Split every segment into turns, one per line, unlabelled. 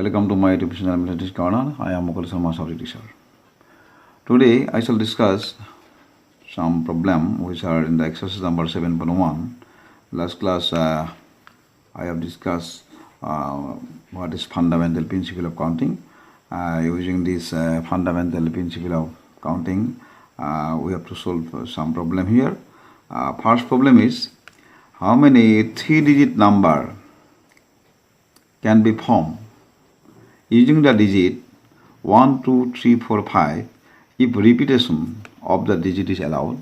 Welcome to my YouTube channel Mathematics Corner. I am Mukul Sarma, teacher. Today I shall discuss some problem which are in the exercise number 7.1. Last class I have discussed what is fundamental principle of counting. Using this fundamental principle of counting, we have to solve some problem here. First problem is how many 3-digit number can be formed using the digit 1, 2, 3, 4, 5 if repetition of the digit is allowed,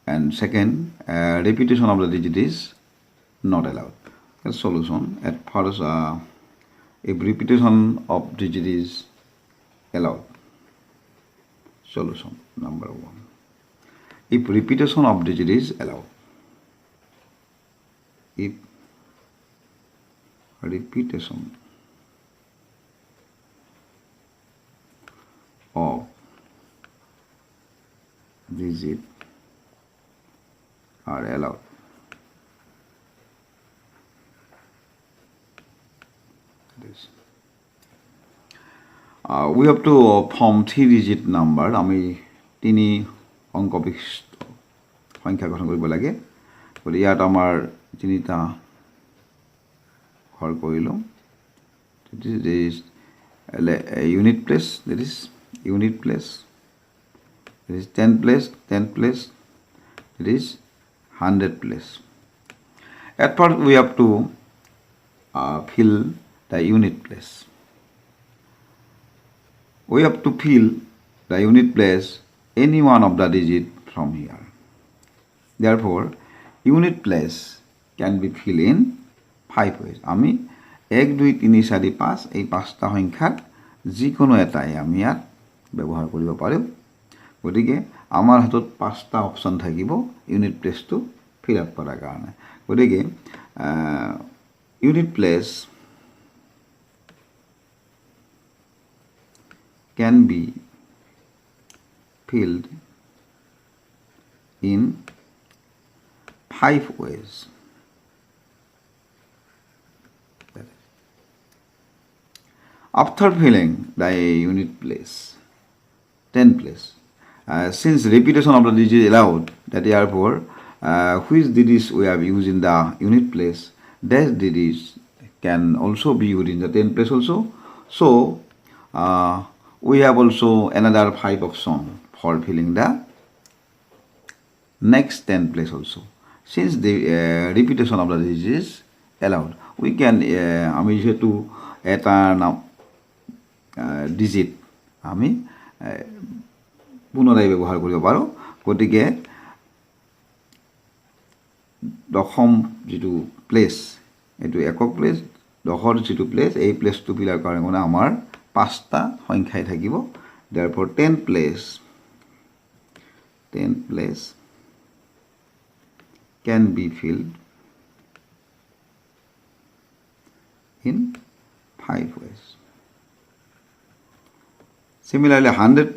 and second, repetition of the digit is not allowed. The solution: at first, if repetition of digit is allowed. Solution number 1: if repetition of digit is allowed. If repetition of digit are allowed. We have to form 3-digit number. আমি 3 অংক বিশিষ্ট সংখ্যা গঠন কৰিব লাগে। গতিকে ইয়াত আমাৰ 3টা ঘৰ কৰিলো। This is a unit place. That is unit place. It is 10 place, 10 place. It is 100 place. At first, we have to fill the unit place. We have to fill the unit place any one of the digit from here. Therefore, unit place can be filled in 5 ways. আমি 1, 2, 3, 4, 5 এই 5টা সংখ্যাত যিকোনো এটাই আমি ইয়াত ব্যৱহাৰ কৰিব পাৰোঁ। গতিকে আমাৰ হাতত 5টা অপচন থাকিব ইউনিট প্লেসটো ফিল আপ কৰাৰ কাৰণে। গতিকে unit place can be filled in 5 ways. After filling the unit place, 10 place, since repetition of the digit is allowed, that therefore which digits we have used in the unit place, that digits can also be used in the 10 place also. So we have also another 5 options for filling the next 10 place also. Since the repetition of the digit is allowed, we can আমি যেহেতু এটা digit আমি পুনরায় ব্যৱহাৰ কৰিব পাৰোঁ। গতিকে দশম যেটো প্লেস এটো একক প্লেস, দশৰ যেটো প্লেস এই প্লেসটো ফিল কৰাৰ কাৰণে আমাৰ 5টা সংখ্যাই থাকিব। Therefore 10 place can be filled in 5 ways. Similarly, 100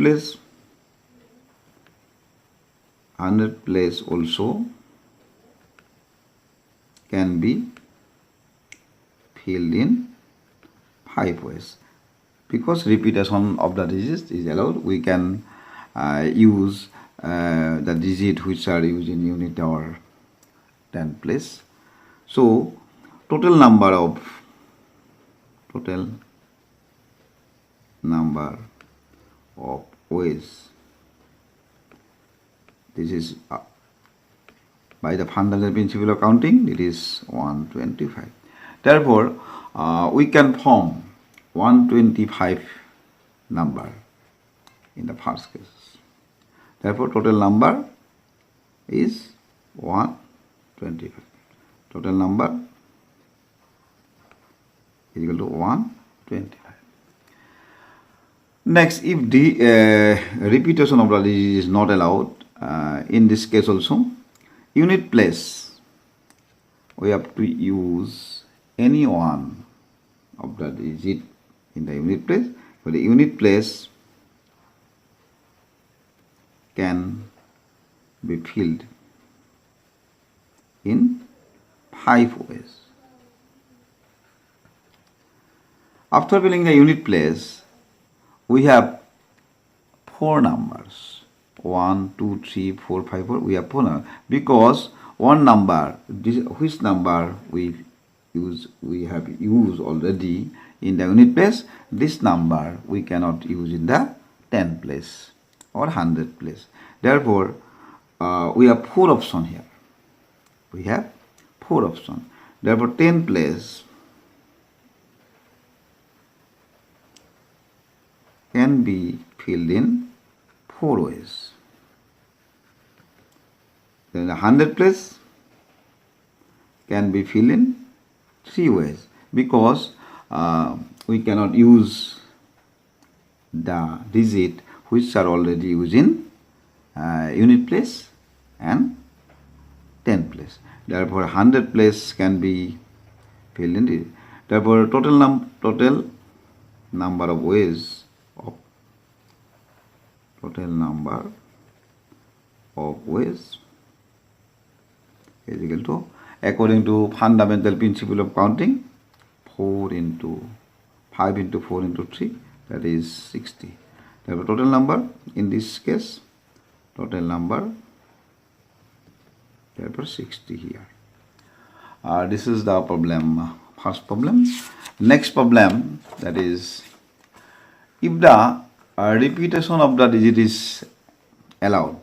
place also can be filled in 5 ways. Because repetition of the digits is allowed, we can use the digit which are used in unit or 10 place. So total number of ways, this is by the fundamental principle of counting, it is 125. Therefore we can form 125 number in the first case. Therefore total number is 125. Total number is equal to 125. Next, if the repetition of the digit is not allowed, in this case also, unit place, we have to use any one of the digit in the unit place. For the unit place can be filled in 5 ways. After filling the unit place, we have four numbers. 1, 2, 3, 4, 5, 4. We have four numbers. Because one number, which number we have used already in the unit place, this number we cannot use in the 10 place or 100 place. Therefore, we have four options here. We have four options. Therefore, 10 place can be filled in four ways. Then the 100 place can be filled in three ways, because we cannot use the digit which are already used in unit place and 10 place. Therefore, 100 place can be filled in. Therefore, total number of ways is equal to, according to fundamental principle of counting, 4 into 5 into 4 into 3, that is 60. Therefore, total number in this case, total number, therefore 60 here. This is the problem, first problem. Next problem, that is, if the repetition of the digit is allowed,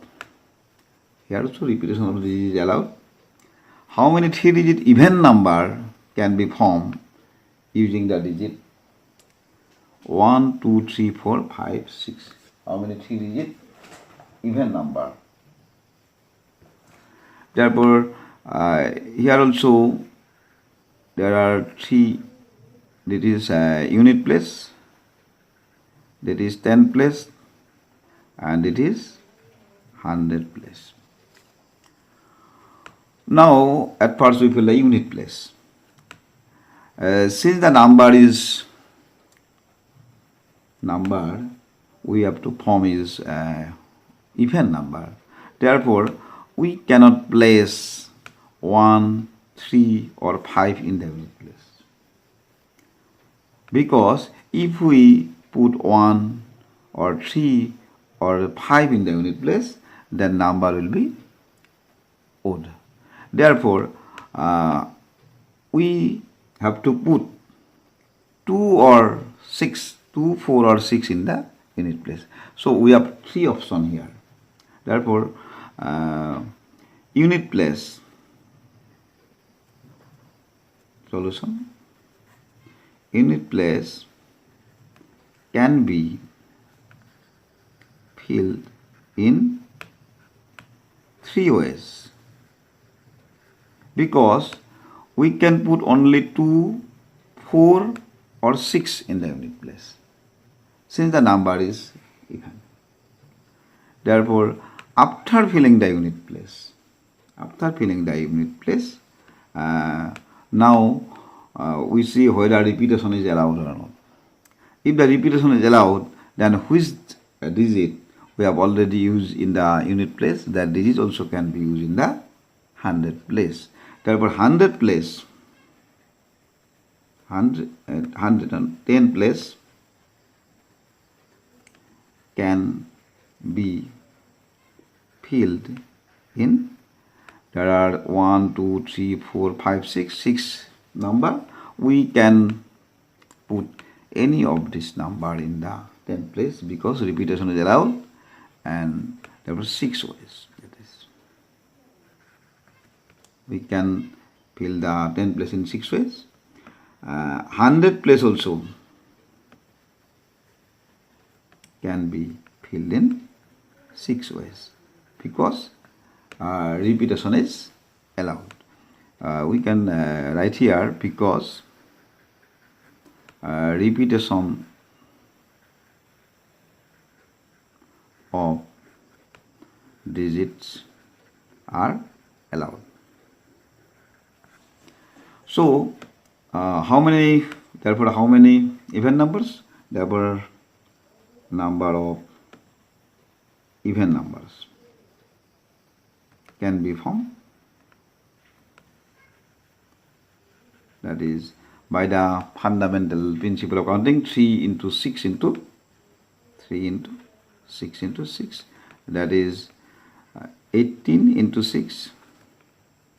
here also repetition of the digit is allowed, how many 3-digit even number can be formed using the digit 1, 2, 3, 4, 5, 6? How many 3-digit even number? Therefore, here also there are three. That is unit place, that is 10 place, and it is 100 place. Now, at first we fill the unit place. Since the number we have to form is even number, therefore we cannot place 1, 3 or 5 in the unit place. Because if we put 1 or 3 or 5 in the unit place, then number will be odd. Therefore, we have to put 2 or 6, 2, 4 or 6 in the unit place. So we have three options here. Therefore, unit place solution, unit place can be filled in three ways, because we can put only 2, 4 or 6 in the unit place, since the number is even. Therefore, after filling the unit place, now we see whether repetition is allowed or not. If the repetition is allowed, then which digit we have already used in the unit place, that digit also can be used in the 100 place. Therefore, 100 place, 110 place can be filled in. There are 1, 2, 3, 4, 5, 6 number. We can put any of this number in the 10th place, because repetition is allowed, and there were 6 ways. That is, we can fill the 10th place in 6 ways. 100 place also can be filled in 6 ways, because repetition is allowed. We can write here, because repetition of digits are allowed. So, how many even numbers? Therefore, number of even numbers can be formed. That is by the fundamental principle of counting, 3 into 6 into 3 into 6 into 6, that is 18 into 6,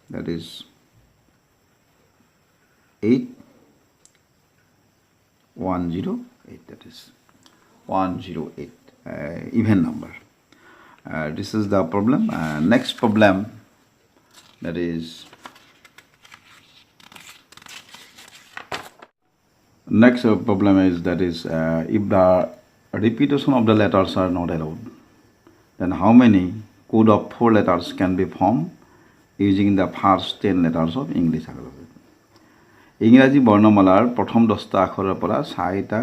that is 108, that is 108, even number. This is the problem. Next problem, that is if the repetition of the letters are not allowed, then how many code of 4 letters can be formed using the first 10 letters of English alphabet? ইংৰাজী বৰ্ণমালাৰ প্ৰথম 10টা আখৰৰ পৰা 4টা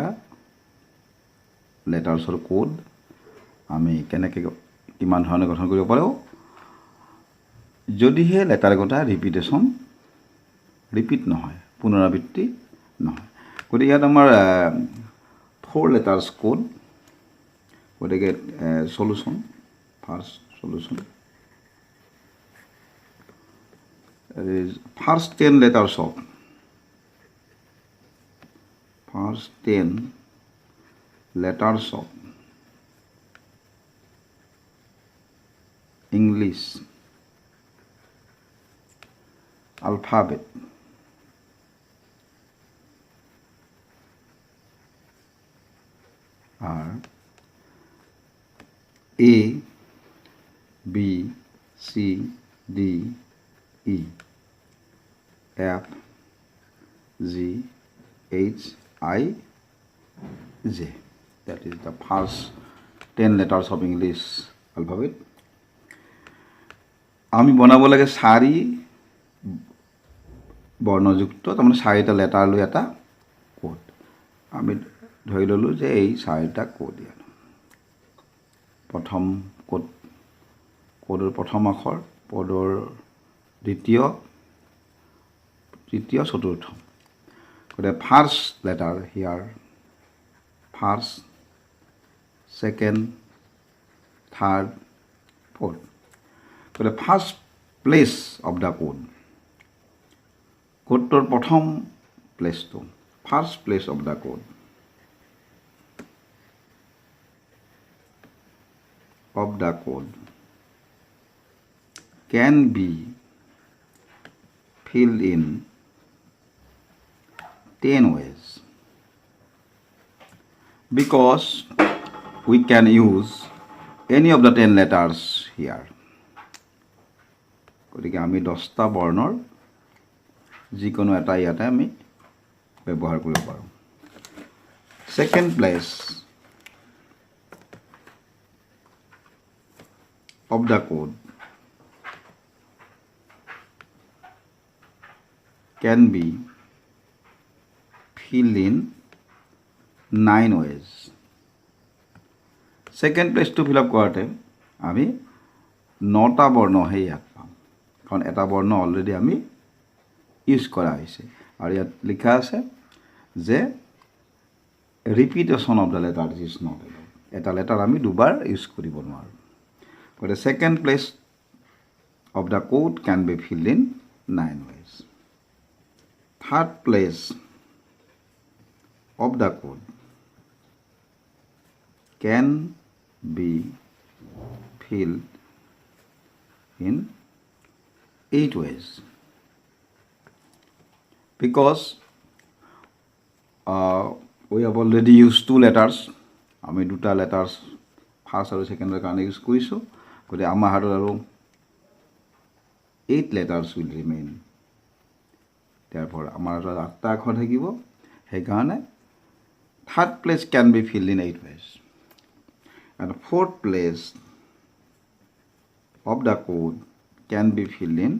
লেটাৰ্ছৰ code আমি কেনেকৈ কিমান ধৰণে গঠন কৰিব পাৰোঁ যদিহে লেটাৰ গোটা ৰিপিট নহয়, পুনৰাবৃত্তি নহয়। গতিকে ইয়াত আমাৰ 4 letters কোড, গতিকে solution, first solution is first 10 letters of English alphabet are A, B, C, D, E, F, G, H, I, J. That is the first 10 letters of English alphabet. আমি বনাব লাগে 4 বৰ্ণযুক্ত, তাৰমানে 4টা লেটাৰ লৈ এটা code. আমি ধৰি ললো যে এই 4টা কোড ইয়াত। প্ৰথম কোডৰ প্ৰথম আখৰ, কোডৰ দ্বিতীয়, তৃতীয়, চতুৰ্থ। গতিকে first letter here, first, second, third, fourth. গতিকে ফাৰ্ষ্ট প্লেচ অফ দ্য কোডটোৰ প্ৰথম প্লেচটো, first place of the code can be filled in 10 ways, because we can use any of the 10 letters here. গতিকে আমি 10টা বৰ্ণৰ যিকোনো এটা ইয়াতে আমি ব্যৱহাৰ কৰিব পাৰোঁ। Second place of the code can be filled in 9 ways. Second place to fill up কৰোঁতে আমি 9টা বৰ্ণহে ইয়াত পাম, কাৰণ এটা বৰ্ণ অলৰেডি আমি ইউজ কৰা হৈছে। আৰু ইয়াত লিখা আছে যে repetition of the letter is not allowed. এটা লেটাৰ আমি দুবাৰ ইউজ কৰিব নোৱাৰোঁ। But the second place of the code can be filled in 9 ways. Third place of the code can be filled in 8 ways. Because we have already used 2 letters. আমি 2টা letters first আৰু সেকেন্ডৰ কাৰণে use কৰিছোঁ। গতিকে আমাৰ হাতত আৰু 8 letters will remain. Therefore আমাৰ হাতত 8টা আখৰ থাকিব। সেইকাৰণে third place can be filled in 8 ways. And fourth place of the code can be filled in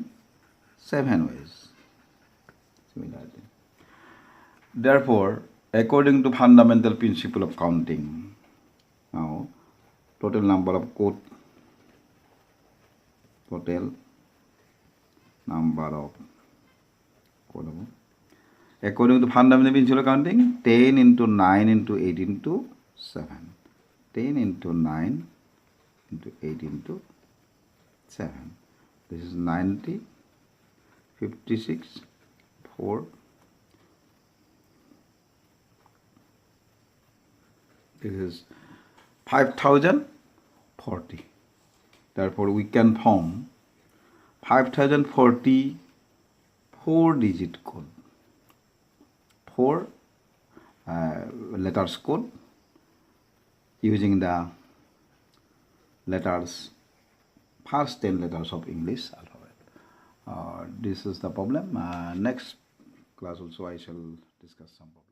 7 ways. Similarly. Therefore, according to fundamental principle of counting, now total number of code, according to fundamental principle of counting, 10 into 9 into 8 into 7. 10 into 9 into 8 into 7. This is 90, 56, 4, This is 5040. Therefore, we can form 5040 4-digit code, 4 letters code using the letters, first 10 letters of English alphabet. This is the problem. Next class also I shall discuss some problem.